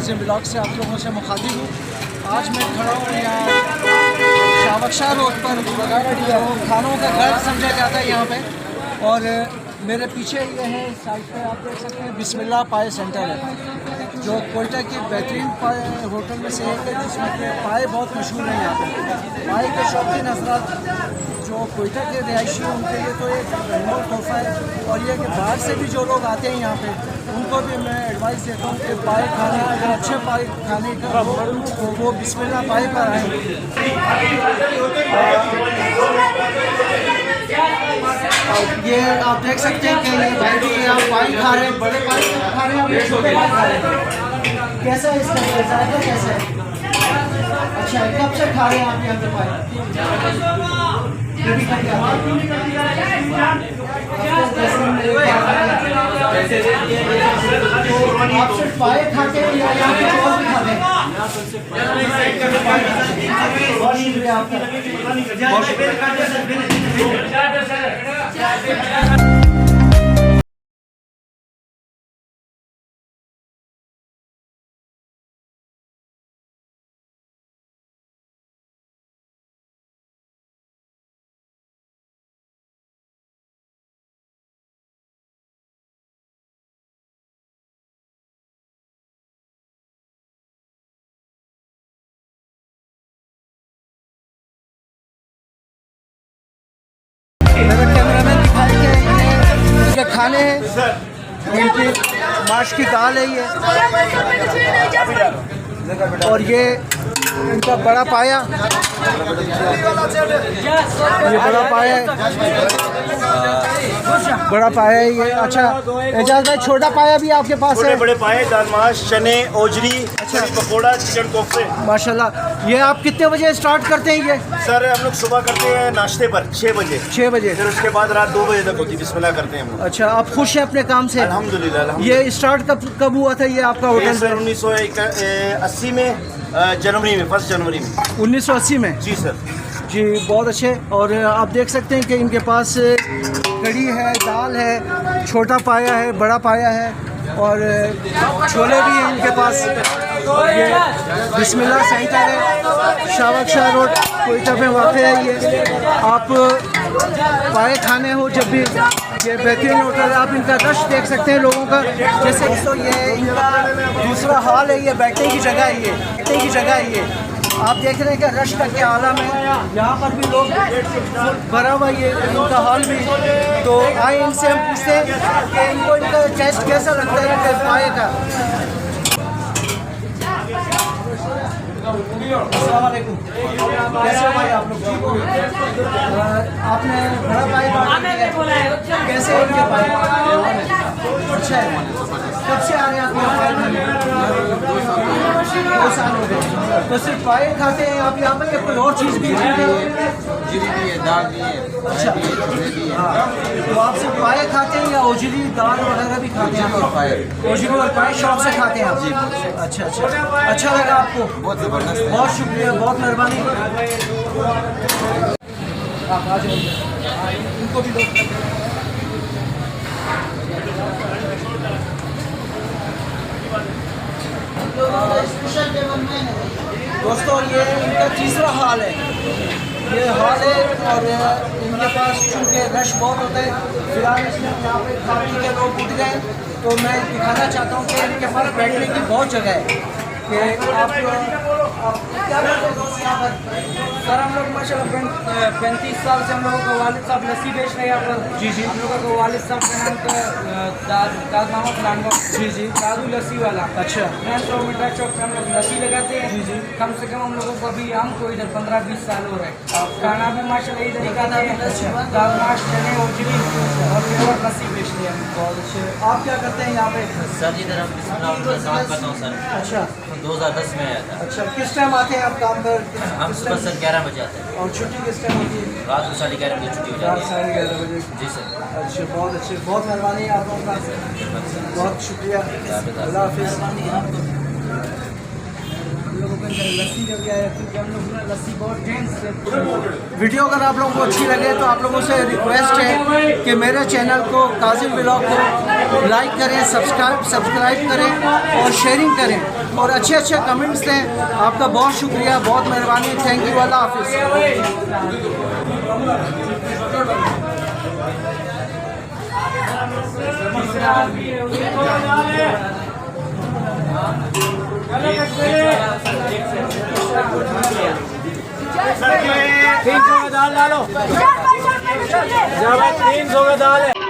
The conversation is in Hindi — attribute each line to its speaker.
Speaker 1: नाज़िम ब्लॉग से आप लोगों से मुखातिब हूँ। आज मैं खड़ा हूँ यहाँ शावकशाह रोड पर, खानों का घर समझा जाता है यहाँ पे। और मेरे पीछे ये है साइड पे आप देख सकते हैं बिस्मिल्लाह पाए सेंटर है, जो कोयटा के बेहतरीन पाए होटल में से एक है, जिसमें के पाए बहुत मशहूर हैं यहाँ पे। पाए के शौकीन हज़रात जो कोयटा के रिहायशी हैं उनके लिए तो एक अनमोल तोहफा है। और ये कि बाहर से भी जो लोग आते हैं यहाँ पे उनको भी मैं एडवाइस देता हूँ कि पाए खाने, अगर अच्छे पाए खाने का तो वो बिस्मिल्लाह पाए पर आए। ये आप देख सकते हैं कि ये भाई भी आप पाए खा रहे हैं, बड़े पाए खा रहे हैं, आप छोटे पाए खा रहे हैं। कैसा है इसका जायका, कैसा है? अच्छा, कब से खा रहे हैं आप यहाँ पे पाए? आप सिर्फ पाए खाते हैं या यहाँ पे और भी खाते हैं? बहुत शुक्रिया आपका। मेरे कैमरामैन दिखाएंगे इनके खाने हैं, इनकी माश की दाल है ये, और ये इनका बड़ा पाया, ये बड़ा पाया है, बड़ा पाया है ये। अच्छा एजाज भाई, छोटा पाया भी आपके पास है?
Speaker 2: बड़े पाए, दाल माश, चने, ओजरी, पकौड़ा, चिकन कोफ्ते।
Speaker 1: माशाल्लाह। ये आप कितने बजे स्टार्ट करते हैं ये?
Speaker 2: सर हम लोग सुबह करते हैं नाश्ते पर 6 बजे।
Speaker 1: 6 बजे।
Speaker 2: फिर उसके बाद रात 2 बजे तक होती है, बिस्मिल्लाह करते हैं हम लोग।
Speaker 1: अच्छा, आप खुश हैं अपने काम से?
Speaker 2: अल्हम्दुलिल्लाह।
Speaker 1: ये स्टार्ट कब हुआ था ये आपका होटल?
Speaker 2: सर 1980 में, जनवरी में, 1 जनवरी में।
Speaker 1: 1980 में?
Speaker 2: जी सर।
Speaker 1: जी बहुत अच्छे। और आप देख सकते हैं कि इनके पास कड़ी है, दाल है, छोटा पाया है, बड़ा पाया है, और छोले भी हैं इनके पास। ये बिस्मिल्लाह सेंटर है, शावकशाह रोड कोयटा में वाक़ है। ये आप पाए खाने हो जब भी, ये बेहतरीन होटल है। आप इनका रश देख सकते हैं लोगों का। जैसे तो ये इनका दूसरा हॉल है, ये बैठने की जगह है, ये बैठने की जगह है ये। आप देख रहे हैं कि रश का क्या आलम है, यहाँ पर भी लोग भरा हुआ ये इनका हॉल भी। तो आए इनसे हम पूछते हैं कि इनको इनका टेस्ट कैसा लगता है इनके पाए का। अस्सलाम वालेकुम, कैसे हो भाई आप लोग? ठीक हो? आपने बड़ा पाए कैसे है इनके पाए? अच्छा है। कब से आ रहे हैं आप यहाँ पाए खाने? 2 साल हो गए। तो सिर्फ पाए खाते हैं आप यहाँ पर या कोई और चीज़ भी खाते हैं?
Speaker 3: जीरी भी है, दाल भी है,
Speaker 1: अच्छा, हाँ। तो आप सिर्फ पाए खाते हैं या ओजरी दाल वगैरह भी खाते हैं? ओजरी और पाए शौक से खाते हैं आप? जी। अच्छा अच्छा, अच्छा लगा आपको?
Speaker 3: बहुत ज़बरदस्त है।
Speaker 1: बहुत शुक्रिया, बहुत मेहरबानी। आप आ जाओ, इनको भी दो। दोस्तों ये इनका तीसरा हॉल है, ये हॉल है। और इनके पास चूँकि रश बहुत होता है, फिलहाल इसमें यहाँ पे खाने के लोग उठ गए, तो मैं दिखाना चाहता हूँ कि इनके पास बैठने की बहुत जगह है। कि आप क्या करते हैं दोस्त यहाँ पर?
Speaker 4: सर हम लोग माशाल्लाह 35 साल से हम लोगों को वालिद साहब लस्सी बेच रहे हैं यहाँ पर।
Speaker 1: जी जी।
Speaker 4: हम लोगों को वालिद साहब का नाम दाद मोहम्मद लानवा।
Speaker 1: जी जी।
Speaker 4: दादू लस्सी वाला।
Speaker 1: अच्छा।
Speaker 4: फ्रेंच और मिठा चौक पे हम लोग लस्सी लगाते हैं।
Speaker 1: जी जी।
Speaker 4: कम से कम हम लोगों को अभी हमको इधर 15-20 साल हो रहे हैं। खाना भी माशाल्लाह इधर ही खाते हैं। दाल माश, चने और चिली और प्योर लस्सी बेच रहे हैं।
Speaker 1: बहुत अच्छे। आप क्या करते हैं यहाँ पे?
Speaker 3: सर इधर हम बिस्मिल्लाह काम करता हूँ सर।
Speaker 1: अच्छा
Speaker 3: 2010 में आया था।
Speaker 1: अच्छा, किस टाइम आते हैं आप काम पर?
Speaker 3: हम सुबह सर 11 बजे आते हैं,
Speaker 1: और छुट्टी किस टाइम होती है?
Speaker 3: रात को 11:30 बजे छुट्टी हो
Speaker 1: रात
Speaker 3: जाती है।
Speaker 1: 11:30 बजे।
Speaker 3: जी सर।
Speaker 1: अच्छा, बहुत अच्छे, बहुत मेहरबानी है आप लोगों का, बहुत शुक्रिया। अल्लाह हाफिज़।
Speaker 4: लोगों को अंदर लस्सी का भी आया, क्योंकि हम लोग ना लस्सी बहुत टाइम से।
Speaker 1: वीडियो अगर आप लोगों को अच्छी लगे तो आप लोगों से रिक्वेस्ट है कि मेरे चैनल को काजिम व्लॉग को लाइक करें, सब्सक्राइब करें और शेयरिंग करें और अच्छे अच्छे कमेंट्स दें। आपका बहुत शुक्रिया, बहुत मेहरबानी, थैंक यू, अल्लाह हाफिज़।
Speaker 5: दाल डालो, 300 का दाल है।